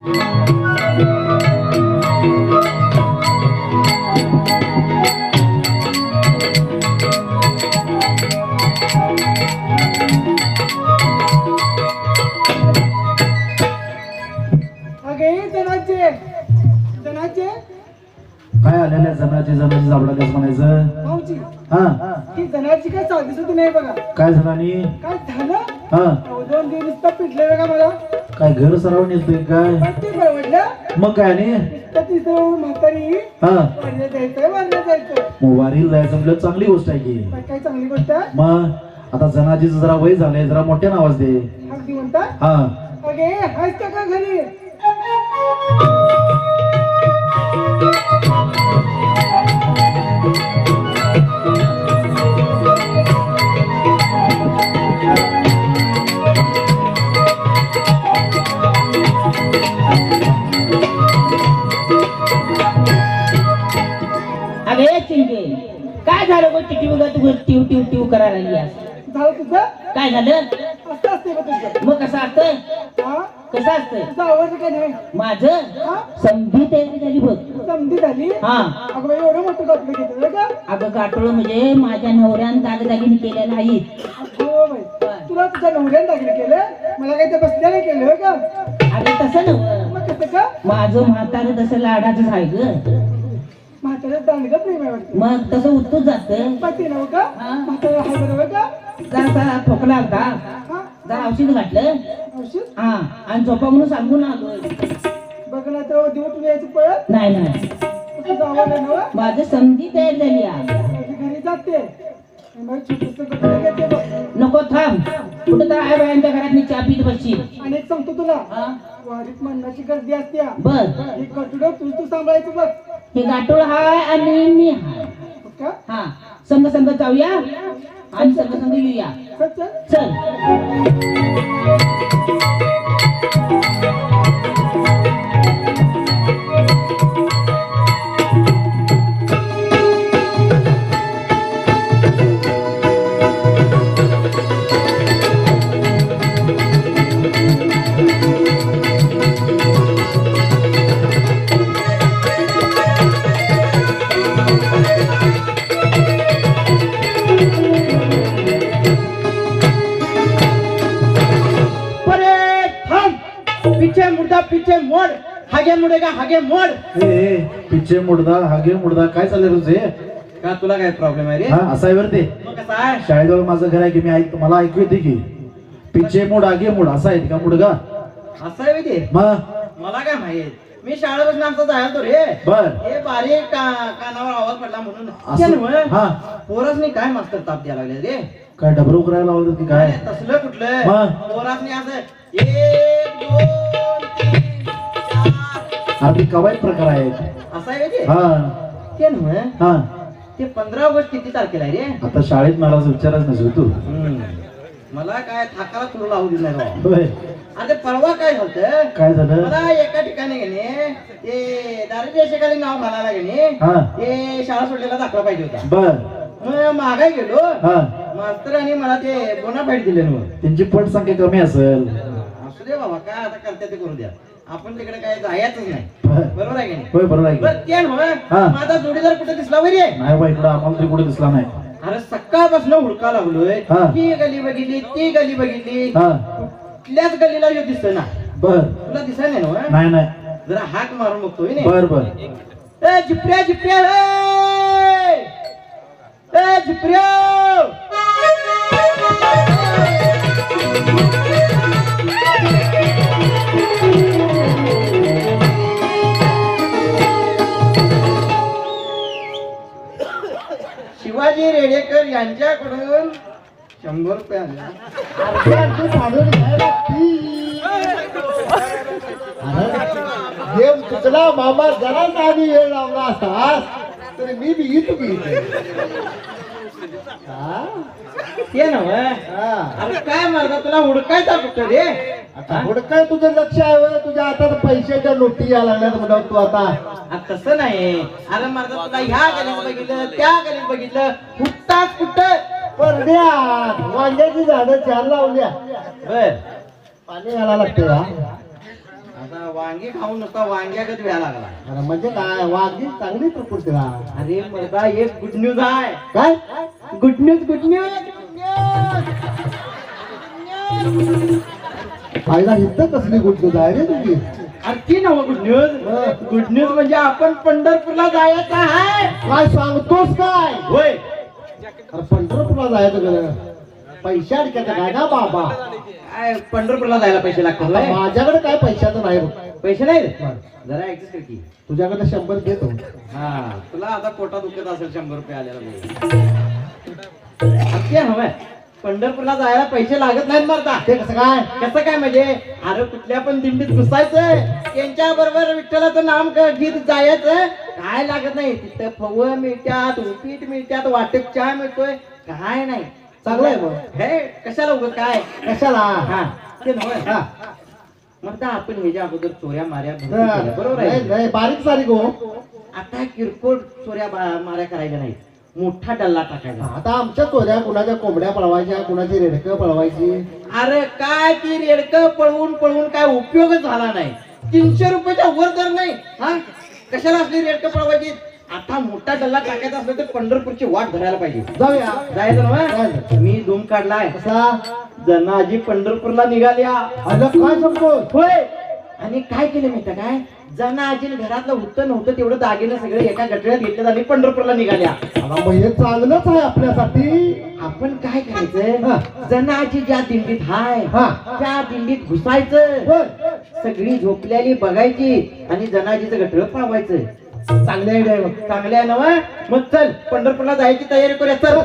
काय आलेल्या जनाची जाबडा कसं म्हणायचं? हा ती जनाची काय साधी सुद्धा नाही बघा. काय जनानी काय झालं? हा 2 दिवस पिटले बघा मला. काय घर सरावून येतोय काय? ते परवडलं मग काय नाही तिथं म्हातारी हा वारीला जायचं. मग वारीला जायचं म्हणजे चांगली गोष्ट आहे की. काय चांगली गोष्ट आहे. मग आता जनाजीचं जरा वय झालंय, जरा मोठ्यानं आवाज दे. अगदी म्हणता हा अगे हायच का घरी? अगे चिंके काय झालं गो टिव करायला लागली? झालं तुझं? काय झालं? असं असते का तुझं? मग कसं असतं? हा कसं असतं? तुझं आवडलं काय नाही? माझं हा संधी तयारी झाली बघ. समधी झाली. हा अगं बाई एवढं मोठं कपडे घेतलं का? अगं गाठोळ म्हणजे माझ्या नवऱ्यानं दागदागिने केलेलं नाही. हो बाई तुला तुझ्या नवऱ्याने दागिने केलं, मला काही ते बसल्याने केलं का? अगं तसं नव्ह, मग कसं का? माझं म्हातारं तसं लाडाचंच आहे ग. म्हाताऱ्यात दांडगं प्रेम आहे वाटतं. मग तसं उत्तूच जात. पाठी नव्ह का? हा. म्हातारा हाय बरोबर का? जरा खोकला आलता, हा जरा औषध घातलं. औषध हा आणि झोपा म्हणून सांगून आलोय. बघ ना तर दिवस यायचं पळत नाही नाही तुझं आवडलं नव्ह? माझं संधी तयार झाली आहे. माझी घरी जाते मग छोटंसं कपडे घेते बघ. नको थांब, कुठं तर आहे बायांच्या घरात मी चहा पीत बसची. आणि एक सांगतो तुला, हा वारीत मरणाची गर्दी असते. बर हे कटुडं तू सांभाळायचं बघ. हे गाठोळ हाय आणि मी हाय. हो का? हा संग संग जाऊया आणि संग संग येऊया. चल. चल. पीछे मोड हागे मुडेगा हागे मोड. पिच्चे मुडदा हागे मुडदा काय चाललंय तुझे? का तुला काय प्रॉब्लेम आहे रे? हा असं आहे बरं ते. मग कसं आहे? शाळेजवळ माझं घर आहे की मी मला ऐकू येते की पिच्चे मुड आगे मुड असं आहे का मुडगा? असं आहे ते. मग मला काय माहित, मी शाळेपासून आमचा जायचो रे. बर हे बारीक कानावर आवाज पडला म्हणून. असं हा पोरासनी काय मास्तर ताप द्यायला लागले रे? काय डबरू करायला लावलं की काय? तसलं कुठलं मग? पोरासनी असं 1 2 3 4 अगदी कवायत प्रकार आहेत. असं आहे ते. हा ते नव्ह, हा ते 15 ऑगस्ट किती तारखेला आहे रे? आता शाळेत मला असं विचारच नसेल तू. मला काय थाकाला तुला लावू दिलं नाही राव. होय आता परवा काय झालं, काय झालं? मला एका ठिकाणी गेले ते दारिद्र्य रेषेखाली नाव म्हणायला गेले. हा ते शाळा सोडलेला दाखला पाहिजे होता. बर मग मागाय गेलो, हा मास्तर आणि मला ते बोनाफाईड दिले ना. त्यांची पट संख्या कमी असेल. असू दे बाबा, काय आता करते ते करू द्या. आपण तिकडे काय जायचंच नाही. बर. बरोबर आहे की नाही? होय बरोबर आहे बरं, की. ते नव्ह, हा. माझा जोडीदार कुठे दिसला वय रे? नाही बा इकडं आम्हाला तरी कुठे दिसला नाही. अरे सकाळपासून हुडका लागलोय. हा. ती गली बघितली, ती गली बघितली, हा कुठल्याच गलीला येऊ दिसत ना. बर तुला दिसाय नाही ना? नाही नाही जरा हाक मारून बघतोय ना. बर बर ए जिप्र्या जिप्र्या, ए जिप्र्या. शिवाजी रेडेकर यांच्याकडून 100 रुपये आणला. देव तुझला मामा जरा नादी वेळ लावला असतास तर मी बी येतो की इथे. ते नव्ह, अरे काय मारता तुला हुडकायचा कुठं रे? आता हुडकाय तुझं लक्ष आहे होय? तुझ्या हातात पैशाच्या नोटी या लागल्यात म्हणून तू आता. तसं नाही. अरे मारता तुला ह्या गलीत बघितलं, त्या गलीत बघितलं, कुठताच कुठं. परड्यात वांग्याची झाडं 4 लावल्या. बर पाणी घालायला लागते का? आता वांगी खाऊन नुसता वांग्यागत वेळा लागला. अरे म्हणजे काय वाघी चांगली प्रकृतीला. अरे मर्दा एक गुड न्यूज आहे. काय गुड न्यूज गुड न्यूज. आईला इथं कसली गुटगुट आहे रे तुझी. अरे ती नव गुड न्यूज. गुड न्यूज म्हणजे आपण पंढरपूरला जायचं आहे. काय सांगतोस काय. होय. अरे पंढरपूरला जायचं गं. पैसे अडक्याचं काय ना बाबा. काय पंढरपूरला जायला पैसे लागतात होय? माझ्याकडे काय पैशाचं नाही बघ. पैसे नाही बरं. जरा ऍडजस्ट कर की. तुझ्याकडे 100 देतो. हा तुला आता पोटात दुखत असेल 100 रुपये आलेला. हवंय पंढरपूरला जायला पैसे लागत नाहीत मरता. ते कसं काय. कसं काय म्हणजे अरे कुठल्या पण दिंडीत घुसायचं त्यांच्या बरोबर विठ्ठलाचं नाम गीत जायचं. काय लागत नाही तिथं फव मिळत्यात उपीट मिळत्यात वाटप चहा मिळतोय. काय नाही चांगलं आहे मग. हे कशाला उगत काय कशाला. हा ते नव्हे. हा. म्हणता आपण ह्याच्या अगोदर चोऱ्या माऱ्या भरपूर केल्या, बरोबर नाही, आहे. नाही, बारीक सारीक हो. आता किरकोळ चोऱ्या माऱ्या करायच्या नाही. मोठा डल्ला टाकायचा. आता आमच्या चोऱ्या कुणाच्या कोंबड्या पळवायच्या कुणाची रेडकं पळवायची. अरे काय ती रेडकं पळवून पळवून काय उपयोगच झाला नाही. 300 रुपयाच्या वर दर नाही. हा कशाला असली रेडकं पळवायची. आता मोठा डल्ला टाकायचा असलं तर पंढरपूरची वाट धरायला पाहिजे. जाऊया. जायचं ना. जायचं. मी धूम काढलाय. कसा. जनाजी पंढरपूरला निघाल्या. अगं काय सांगतो. होय. आणि काय केलं माहिती काय जनाजीने घरातलं होतं नव्हतं तेवढं दागिनं सगळं एका गटऱ्यात घेतलं आणि पंढरपूरला निघाल्या. मग हे चांगलंच आहे आपल्यासाठी. आपण काय करायचं हा. जनाजी ज्या दिंडीत हाय हा. त्या दिंडीत घुसायचं. होय. सगळी झोपलेली बघायची आणि जनाजीचं गठळ पळवायचं. चांगली आयडिया आहे मग. चांगले आहे ना वा? मग चल पंढरपूरला जायची तयारी करूया. चल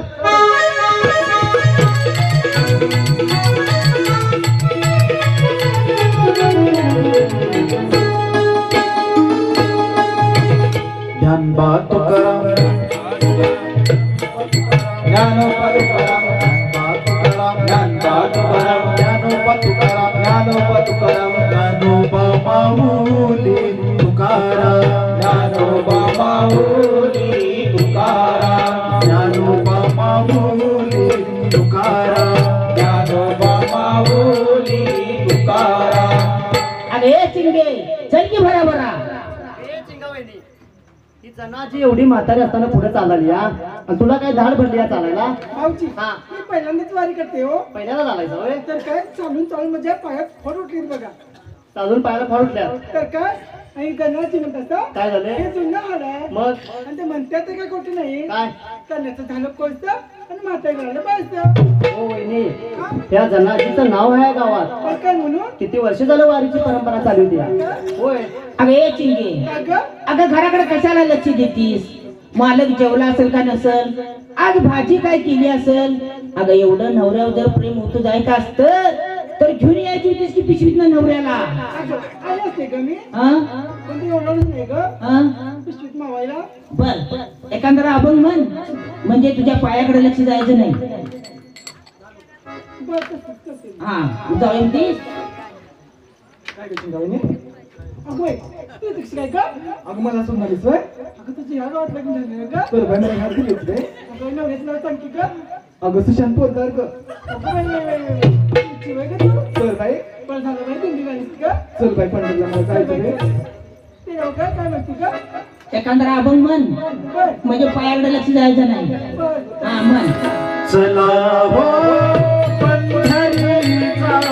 ज्ञानबा तुकाराम ज्ञानोबा तुकाराम ज्ञानबा तुकाराम ज्ञानबा तुकाराम ज्ञानोबा तुकाराम ज्ञानोबा माऊली तुकाराम ज्ञानोबा माऊली तुकाराम ज्ञानोबा माऊली तुकाराम ज्ञानोबा माऊली तुकाराम. अरे चिंगे चल की भरा भरा. ही जनाची एवढी म्हातारी असताना पुढे चालली या आणि तुला काय धाड भरली या चालायला. भाऊजी हा. मी पहिल्यांदाच वारी करते हो. पहिल्याला चालायचं होय. तर काय चालून चालून माझ्या पायात फोड उठली बघा. चालून पायाला फार उठल्या. तर काय आणि गणाची म्हणतात काय झाले. हे जुनं हाड आहे. मग आणि ते म्हणतात ते काय खोटी नाही. काय. कन्याचं झालं कोसतं आणि म्हातारी झालं बायचं. हो वहिनी त्या जनाजीचं नाव आहे गावात. तर काय म्हणून किती वर्ष झालं वारीची परंपरा चालू होती. होय. अगं ए चिंगे अगं अगं घराकडे कशाला लक्ष देतीस. मालक जेवला असेल का नसल. आज भाजी काय केली असेल. अगं एवढं नवऱ्यावर जर प्रेम होतं जायचं असतं तर घेऊन यायची होतीस की पिशवीत नवऱ्याला. अगं आले असते ग मी. हा पण ते एवढंच नाही ग हा पिशवीत मावायला. बर एखादा अभंग म्हण म्हणजे तुझ्या पायाकडे लक्ष जायचं नाही. बरं तसंच करते. हा जाऊ तीस. काय करते गावाने. अगं बाई, तू तिकडे काय का. अगं मला सोनालीच होय. अगं तुझी ह्या गावात लग्न झालं का. तर बाई मला घात दिलीच रे. अगं नवऱ्याचं नाव सांग की का. अगं सुशांत पोरदार ग. अगं बाई, तुझी बाई का तू. चल बाई. पण झालं बाई दिंडी घालीस का. चल बाई पंढरला मला जायचं रे. ते राव का काय म्हणते का. एखादा अभंग म्हण बर म्हणजे पायाकडे लक्ष जायचं नाही. बर हा म्हण. चला हो पंढरी जाऊ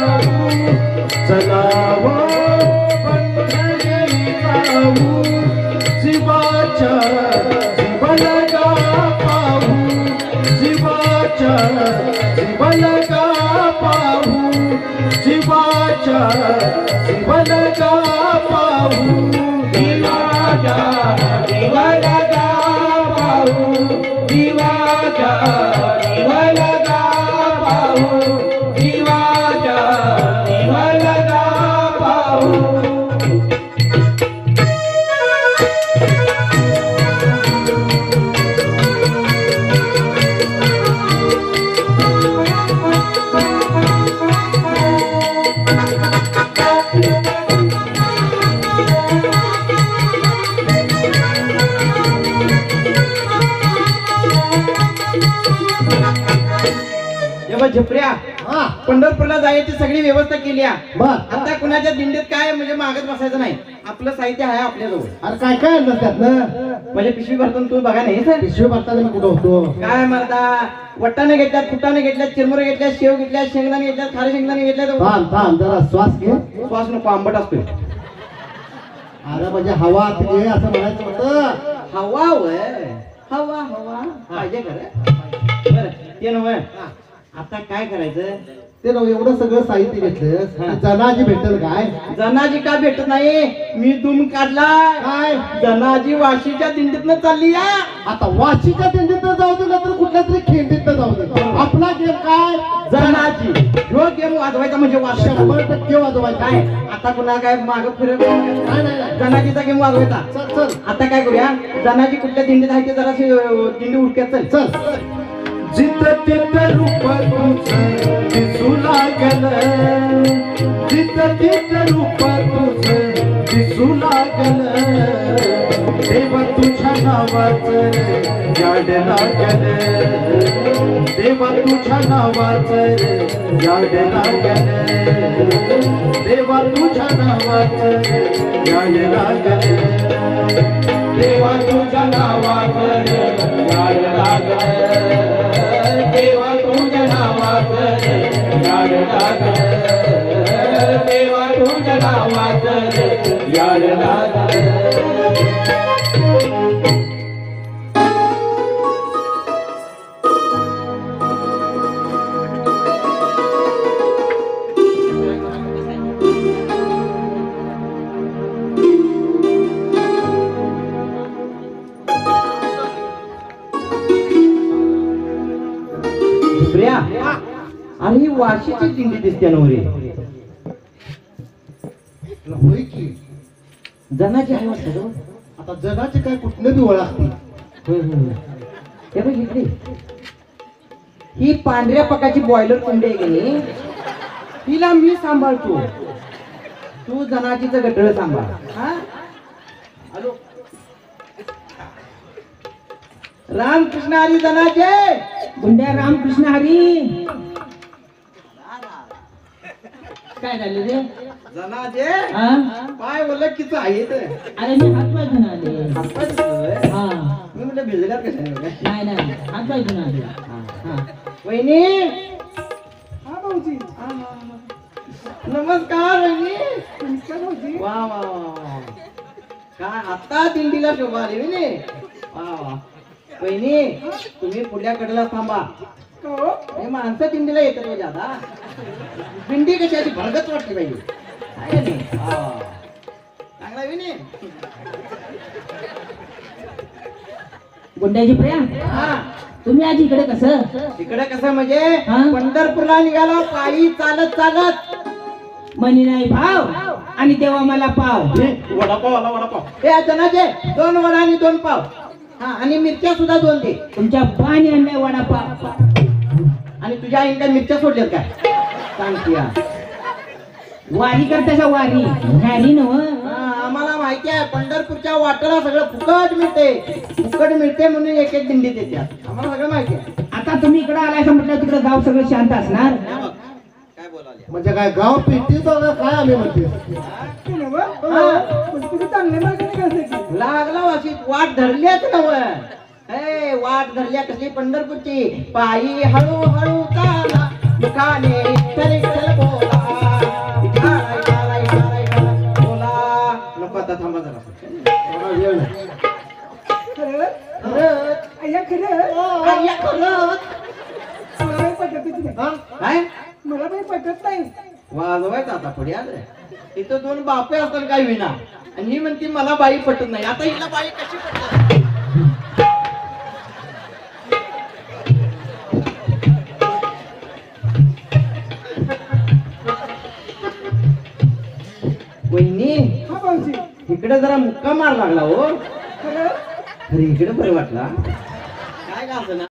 चला हो पंढरी जाऊ शिवाच्या शिवलगा पाहू शिवाच्या शिवलगा पाहू शिवाच्या शिवलगा पाहू शिवाच्या शिवलगा पाहू शिवाच्या शिवलगा पाहू शिवाच्या शिवलगा पाहू. पंढरपूरला जायची सगळी व्यवस्था केली आहे. बर आता कुणाच्या दिंडीत काय म्हणजे मागत बसायचं नाही. आपलं साहित्य आहे आपल्याजवळ. अरे काय काय आणलं त्यातनं म्हणजे पिशवी भरतून तू बघा नाही सर. पिशवी भरताना मी कुठं होतो काय म्हणता, वट्टाने घेतल्यात, फुटाने घेतल्यात, चिरमुरे घेतल्यात, शेव घेतल्यात, शेंगदाणे घेतल्यात, खारे शेंगदाणे घेतल्यात. थांब थांब जरा श्वास घे. श्वास नको, आंबट असतोय. अरे म्हणजे हवा आत घे असं म्हणायचं होतं. हवा वय हवा हवा पाहिजे खरं. बरं ते नव्हे, आता काय करायचं? ते ना एवढं सगळं साहित्य घेतलं जनाजी भेटेल काय जनाजी का भेटत नाही? मी दुम काढला. काय जनाजी वाशीच्या दिंडीतनं चालली या. आता वाशीच्या दिंडीत जाऊ दे ना तर कुठल्या तरी खिंडीत जाऊ दे. आपला गेम काय जनाजी ह्यो गेम वाजवायचा म्हणजे वाशी 100% वाजवायचा काय. आता पुन्हा काय माग फिरत नाही नाही नाही. जनाजीचा गेम वाजवायचा. चल चल आता काय करूया, जनाजी कुठल्या दिंडीत आहे ते जरा दिंडी उडक्यात चल. चल जिथं तिथं रूप तुझं दिसू लागल, जिथं तिथं रूप तुझं दिसू लागल, देव तुझ्या नावाचं याड लागल, देव तुझ्या नावाचं याड लागल, देव तुझ्या नावाचं याड लागल, देवा तुझ्या नावाचं याड लागल, देवा तुझ्या नावाचं याड लागल, देवा तुझ्या नावाचं याड लागल. प्रिया, आणि ही वाशीची दिंडी दिसते नवरी. होय की जनाची आहे वाटतं गं. आता जगाचे काय कुठलं बी ओळखते. होय होय. हे बघ इकडे, ही पांढऱ्या पकाची बॉयलर कोंबडी आहे की नाही, हिला मी सांभाळतो. तू जनाजीचं गटळ सांभाळ. हा हॅलो, रामकृष्ण हरी जनाचे. गुंड्या रामकृष्ण हरी. काय झालं रे? जनाचे हा? पाय ओलखीच आहे ते. अरे मी हात पाय धुवून आले. हातपाय धुतोय? हा मी म्हटलं भिजल्यात कशाने काय? नाही नाही हात पाय धुवून आले. हा. वहिनी, हा भाऊजी. नमस्कार वहिनी. नमस्कार भाऊजी. वा वा वा. काय आता दिंडीला शोभा आली वहिनी. वा वा. वहिनी, तुम्ही पुढल्या कडेला थांबा. का हो? हे माणसं दिंडीला येतात म्हणजे आता. दिंडी कशाची भरगत वाटली पाहिजे. आहे का नाही? वा. चांगला आहे वहिनी. गुंड्याची प्रिया, हा, तुम्ही आज इकडे कसं? इकडे कसं म्हणजे हा? पंढरपूरला निघालो पायी चालत चालत. मनी नाही भाव आणि तेव्हा मला पाव. वडापाव आला वडापाव. हे अचानक 2 वडा आणि 2 पाव. हा, आणि मिरच्या सुद्धा 2 दे. तुमच्या पाणी आणलाय वडापाव. आणि तुझ्या आईने काय मिरच्या सोडल्यात काय? सांगते या. वारी करतासा वारी न्यारी नव. आम्हाला माहिती आहे पंढरपूरच्या वाटेला सगळं फुकट मिळते. फुकट मिळते म्हणून एक एक दिंडीत येतात. आम्हाला सगळं माहिती आहे. आता तुम्ही इकडे आलायचं म्हटलं तिकडे गाव सगळं शांत असणार. काय बोलाले? म्हणजे काय गाव पेटी तर काय आम्ही म्हणते. ते नव्ह? पण तुम्ही चांगले मार्गाने करते की. लागला वाशी वाट धरल्याच नव. हे वाट धरल्या कसली पंढरपूरची. पायी हळूहळू चाला मुखाने तरी चल बोला. इठाला, इठाला, इठाला, इठाला. बोला नको आता थांबा जरा. एवढा वेळ नाही. खरं? खरंच? अय्या खरं? आय्या खरंच? मला काही पटतच नाही. हा? काय मला काही पटत नाही. वाजवायचं आता पुढे आलं. इथं 2 बापे असतात काय विना, आणि ही म्हणती मला बाई पटत नाही. आता हिला बाई कशी पटत? वहिनी, हा भाऊजी. इकडे जरा मुक्का मार लागला हो. खरं? अरे इकडे बरं वाटला. काय का असं ना.